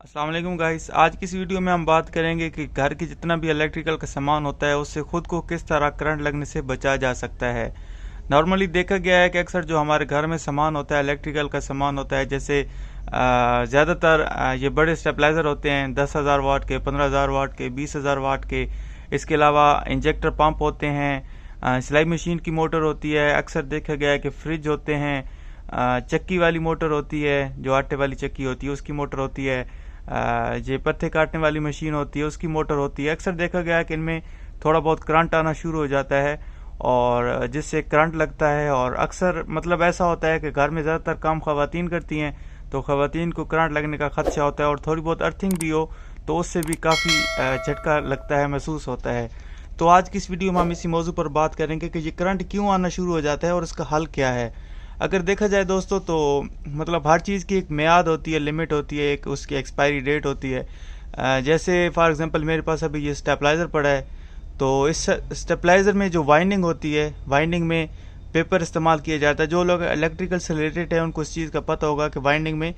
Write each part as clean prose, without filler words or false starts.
अस्सलाम वालेकुम गाइस। आज की इस वीडियो में हम बात करेंगे कि घर की जितना भी इलेक्ट्रिकल का सामान होता है उससे खुद को किस तरह करंट लगने से बचाया जा सकता है। नॉर्मली देखा गया है कि अक्सर जो हमारे घर में सामान होता है, इलेक्ट्रिकल का सामान होता है, जैसे ज़्यादातर ये बड़े स्टेबलाइज़र होते हैं 10,000 वाट के, 15,000 वाट के, 20,000 वाट के। इसके अलावा इंजेक्टर पंप होते हैं, सिलाई मशीन की मोटर होती है, अक्सर देखा गया है कि फ्रिज होते हैं, चक्की वाली मोटर होती है, जो आटे वाली चक्की होती है उसकी मोटर होती है, ये पत्ते काटने वाली मशीन होती है उसकी मोटर होती है। अक्सर देखा गया है कि इनमें थोड़ा बहुत करंट आना शुरू हो जाता है और जिससे करंट लगता है। और अक्सर मतलब ऐसा होता है कि घर में ज़्यादातर काम ख़वातीन करती हैं, तो ख़वातीन को करंट लगने का खदशा होता है और थोड़ी बहुत अर्थिंग भी हो तो उससे भी काफ़ी झटका लगता है, महसूस होता है। तो आज की इस वीडियो में हम इसी मौजू पर बात करेंगे कि ये करंट क्यों आना शुरू हो जाता है और इसका हल क्या है। अगर देखा जाए दोस्तों तो मतलब हर चीज़ की एक मियाद होती है, लिमिट होती है, एक उसकी एक्सपायरी डेट होती है। जैसे फॉर एग्जांपल मेरे पास अभी ये स्टेबलाइज़र पड़ा है, तो इस स्टेबलाइज़र में जो वाइंडिंग होती है, वाइंडिंग में पेपर इस्तेमाल किया जाता है। जो लोग इलेक्ट्रिकल से रिलेटेड है उनको इस चीज़ का पता होगा कि वाइंडिंग में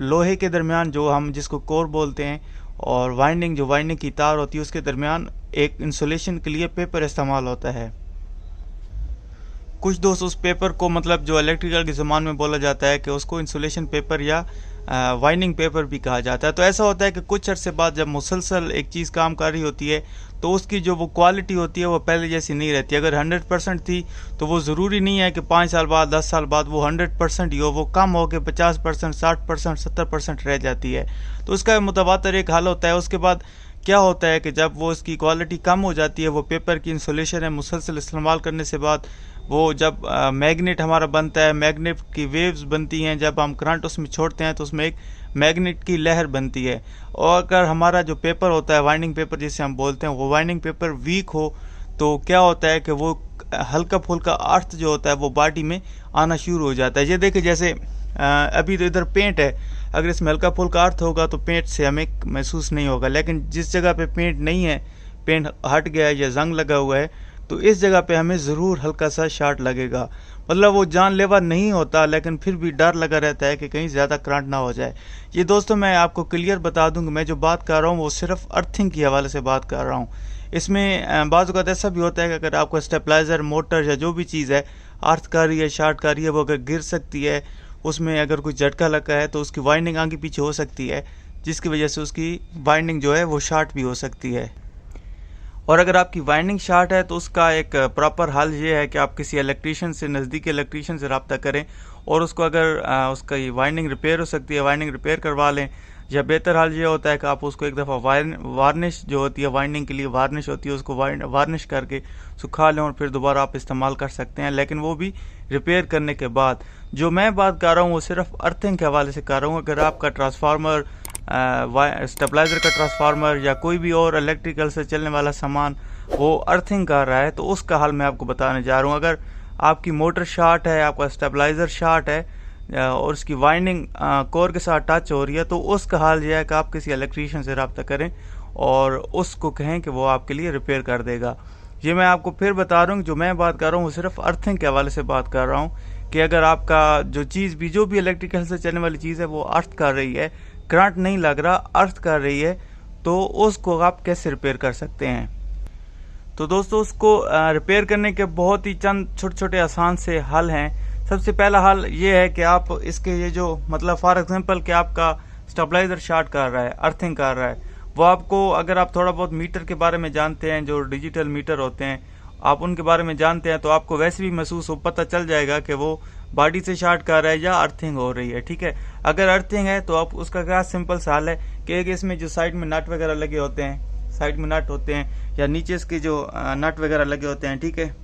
लोहे के दरमियान, जो हम जिसको कोर बोलते हैं, और वाइंडिंग जो वाइंडिंग की तार होती है उसके दरमियान एक इंसुलेशन के लिए पेपर इस्तेमाल होता है। कुछ दोस्त उस पेपर को मतलब जो इलेक्ट्रिकल के ज़मान में बोला जाता है कि उसको इंसुलेशन पेपर या वाइंडिंग पेपर भी कहा जाता है। तो ऐसा होता है कि कुछ अरसे बाद जब मुसलसल एक चीज़ काम कर रही होती है तो उसकी जो वो क्वालिटी होती है वो पहले जैसी नहीं रहती। अगर 100% थी तो वो ज़रूरी नहीं है कि 5 साल बाद 10 साल बाद वो 100% ही हो, वो कम हो के 50%, 60%, 70% रह जाती है। तो उसका मुतवातर एक हल होता है। उसके बाद क्या होता है कि जब वो इसकी क्वालिटी कम हो जाती है, वो पेपर की इंसुलेशन है, मुसलसल इस्तेमाल करने से बाद वो जब मैग्नेट हमारा बनता है, मैग्नेट की वेव्स बनती हैं, जब हम करंट उसमें छोड़ते हैं तो उसमें एक मैग्नेट की लहर बनती है। और अगर हमारा जो पेपर होता है, वाइंडिंग पेपर जिसे हम बोलते हैं, वो वाइंडिंग पेपर वीक हो तो क्या होता है कि वो हल्का फुल्का अर्थ जो होता है वो बॉडी में आना शुरू हो जाता है। ये देखिए जैसे अभी तो इधर पेंट है, अगर इसमें हल्का फुल्का अर्थ होगा तो पेंट से हमें महसूस नहीं होगा, लेकिन जिस जगह पे पेंट नहीं है, पेंट हट गया है या जंग लगा हुआ है, तो इस जगह पे हमें ज़रूर हल्का सा शॉर्ट लगेगा। मतलब वो जानलेवा नहीं होता लेकिन फिर भी डर लगा रहता है कि कहीं ज़्यादा करंट ना हो जाए। ये दोस्तों मैं आपको क्लियर बता दूं कि मैं जो बात कर रहा हूँ वो सिर्फ अर्थिंग के हवाले से बात कर रहा हूँ। इसमें बाज़ वक़्त ऐसा भी होता है कि अगर आपका स्टेबलाइज़र, मोटर या जो भी चीज़ है अर्थ कर रही है, शॉर्ट कर रही है, वो अगर गिर सकती है, उसमें अगर कोई झटका लगा है तो उसकी वाइंडिंग आगे पीछे हो सकती है, जिसकी वजह से उसकी वाइंडिंग जो है वो शॉर्ट भी हो सकती है। और अगर आपकी वाइंडिंग शॉर्ट है तो उसका एक प्रॉपर हल ये है कि आप किसी इलेक्ट्रीशियन से, नज़दीकी इलेक्ट्रीशियन से रब्ता करें और उसको अगर उसका ये वाइंडिंग रिपेयर हो सकती है, वाइंडिंग रिपेयर करवा लें। या बेहतर हाल ये होता है कि आप उसको एक दफ़ा वार्निश जो होती है, वाइंडिंग के लिए वार्निश होती है, उसको वार्निश करके सुखा लें और फिर दोबारा आप इस्तेमाल कर सकते हैं, लेकिन वो भी रिपेयर करने के बाद। जो मैं बात कर रहा हूँ वो सिर्फ अर्थिंग के हवाले से कर रहा हूँ। अगर आपका ट्रांसफार्मर, स्टेबलाइज़र का ट्रांसफार्मर या कोई भी और इलेक्ट्रिकल से चलने वाला सामान वो अर्थिंग कर रहा है तो उसका हाल मैं आपको बताने जा रहा हूँ। अगर आपकी मोटर शॉर्ट है, आपका स्टेबलाइज़र शॉर्ट है और उसकी वाइंडिंग कोर के साथ टच हो रही है, तो उसका हाल यह है कि आप किसी इलेक्ट्रीशियन से रब्ता करें और उसको कहें कि वो आपके लिए रिपेयर कर देगा। ये मैं आपको फिर बता रहा हूँ, जो मैं बात कर रहा हूँ वो सिर्फ अर्थिंग के हवाले से बात कर रहा हूँ कि अगर आपका जो भी इलेक्ट्रिकल से चलने वाली चीज़ है वो अर्थ कर रही है, करंट नहीं लग रहा, अर्थ कर रही है, तो उसको आप कैसे रिपेयर कर सकते हैं। तो दोस्तों उसको रिपेयर करने के बहुत ही चंद छोटे छोटे आसान से हल हैं। सबसे पहला हल ये है कि आप इसके ये जो मतलब फॉर एग्जांपल कि आपका स्टेबलाइज़र शॉर्ट कर रहा है, अर्थिंग कर रहा है, वो आपको, अगर आप थोड़ा बहुत मीटर के बारे में जानते हैं, जो डिजिटल मीटर होते हैं आप उनके बारे में जानते हैं, तो आपको वैसे भी महसूस हो, पता चल जाएगा कि वो बॉडी से शॉर्ट कर रहा है या अर्थिंग हो रही है। ठीक है, अगर अर्थिंग है तो आप उसका क्या सिंपल सा हल है कि इसमें जो साइड में नट वगैरह लगे होते हैं, साइड में नट होते हैं या नीचे इसके जो नट वगैरह लगे होते हैं, ठीक है,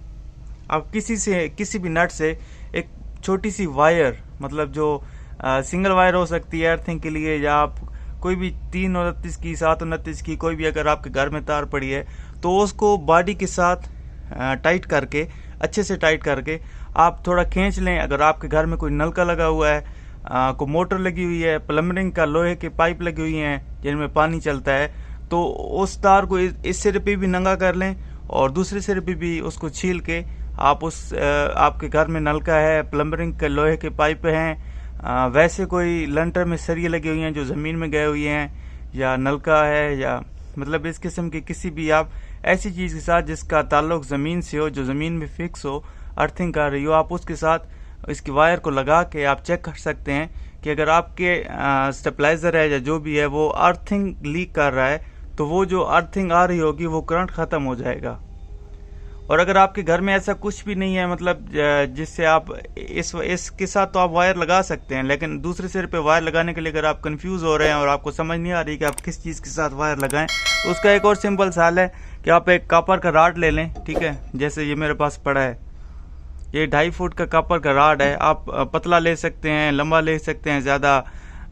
आप किसी भी नट से एक छोटी सी वायर, मतलब जो सिंगल वायर हो सकती है अर्थिंग के लिए, या आप कोई भी 329 की, 729 की, कोई भी अगर आपके घर में तार पड़ी है तो उसको बॉडी के साथ टाइट करके, अच्छे से टाइट करके आप थोड़ा खींच लें। अगर आपके घर में कोई नलका लगा हुआ है, कोई मोटर लगी हुई है, प्लम्बिंग का लोहे के पाइप लगी हुई हैं जिनमें पानी चलता है, तो उस तार को इस सिरे पे भी नंगा कर लें और दूसरे सिरे पे भी उसको छील के आप आपके घर में नलका है, प्लम्बिंग के लोहे के पाइप हैं, ویسے کوئی لنٹر میں سریے لگے ہوئے ہیں جو زمین میں گئے ہوئے ہیں، یا نلکا ہے، یا مطلب اس قسم کی کسی بھی آپ ایسی چیز کے ساتھ جس کا تعلق زمین سے ہو، جو زمین میں فکس ہو، ارتھنگ کر رہی ہو، آپ اس کے ساتھ اس کی وائر کو لگا کے آپ چیک کر سکتے ہیں کہ اگر آپ کے سٹیپلائزر ہے یا جو بھی ہے وہ ارتھنگ لیک کر رہا ہے تو وہ جو ارتھنگ آ رہی ہوگی وہ کرنٹ ختم ہو جائے گا۔ اور اگر آپ کے گھر میں ایسا کچھ بھی نہیں ہے، مطلب جس سے آپ اس کے ساتھ تو آپ وائر لگا سکتے ہیں، لیکن دوسرے سرے پہ وائر لگانے کے لیے اگر آپ کنفیوز ہو رہے ہیں اور آپ کو سمجھ نہیں آ رہی کہ آپ کس چیز کے ساتھ وائر لگائیں، تو اس کا ایک اور سمپل سا حل ہے کہ آپ ایک کاپر کا راڈ لے لیں، ٹھیک ہے، جیسے یہ میرے پاس پڑا ہے، یہ 2.5 فٹ کا کاپر کا راڈ ہے، آپ پتلا لے سکتے ہیں، لمبا لے سکتے ہیں، زیادہ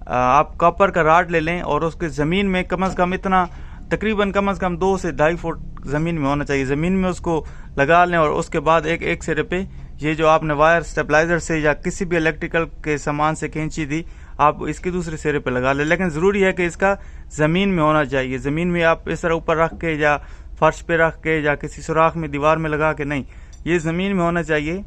آپ کاپر کا راڈ لے لیں اور اس کے زمین میں کم از کم اتنا تقریباً کم از کم 2 سے 2.5 فٹ زمین میں ہونا چاہیے، زمین میں اس کو لگا لیں اور اس کے بعد ایک سرے پہ یہ جو آپ نے وائر سٹیپلائزر سے یا کسی بھی الیکٹریکل کے سامان سے کھینچی تھی آپ اس کے دوسرے سرے پہ لگا لیں، لیکن ضروری ہے کہ اس کا زمین میں ہونا چاہیے، زمین میں آپ اس طرح اوپر رکھ کے یا فرش پہ رکھ کے یا کسی سوراخ میں دیوار میں لگا کے نہیں، یہ زمین میں ہونا چاہیے،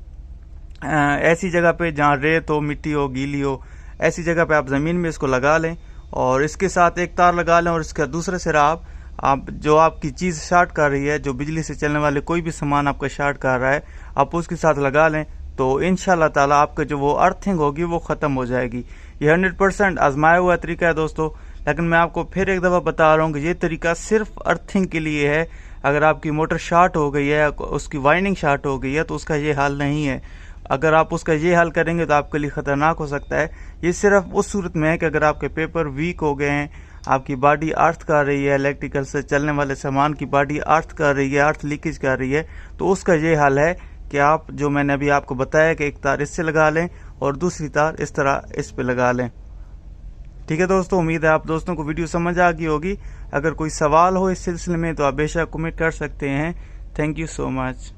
ایسی جگہ پہ جہاں ریت ہو، مٹی ہو، گیلی ہو، ایسی جگہ پہ آپ زمین میں اس کو لگا لیں اور اس کے ساتھ ایک تار لگا لیں اور اس کا دوسرا سرا آپ جو آپ کی چیز شارٹ کر رہی ہے، جو بجلی سے چلنے والے کوئی بھی سامان آپ کا شارٹ کر رہا ہے، آپ اس کے ساتھ لگا لیں تو انشاءاللہ تعالی آپ کا جو وہ ارتھنگ ہوگی وہ ختم ہو جائے گی۔ یہ 100% آزمایا ہوا طریقہ ہے دوستو، لیکن میں آپ کو پھر ایک دفعہ بتا رہا ہوں کہ یہ طریقہ صرف ارتھنگ کے لیے ہے۔ اگر آپ کی موٹر شارٹ ہو گئی ہے، اس کی وائنڈنگ شارٹ ہو گئی ہے تو اس کا یہ حل نہیں ہے۔ اگر آپ اس کا یہ حل کریں گے تو آپ کے لیے خطرناک ہو سکتا ہے۔ یہ صرف اس صورت میں ہے کہ اگر آپ کے پیپر ویک ہو گئے ہیں، آپ کی باڈی ارتھ کر رہی ہے، الیکٹریکل سے چلنے والے سامان کی باڈی ارتھ کر رہی ہے، ارتھ لیکیج کر رہی ہے، تو اس کا یہ حل ہے کہ آپ جو میں نے ابھی آپ کو بتایا کہ ایک تار اس سے لگا لیں اور دوسری تار اس طرح اس پہ لگا لیں۔ ٹھیک ہے دوستو، امید ہے آپ دوستوں کو ویڈیو سمجھ آ گئی ہوگی۔ اگر کوئی سوال ہو اس سلسلے میں تو آپ بے شک کمنٹ کر سکتے ہیں۔ Thank you so much.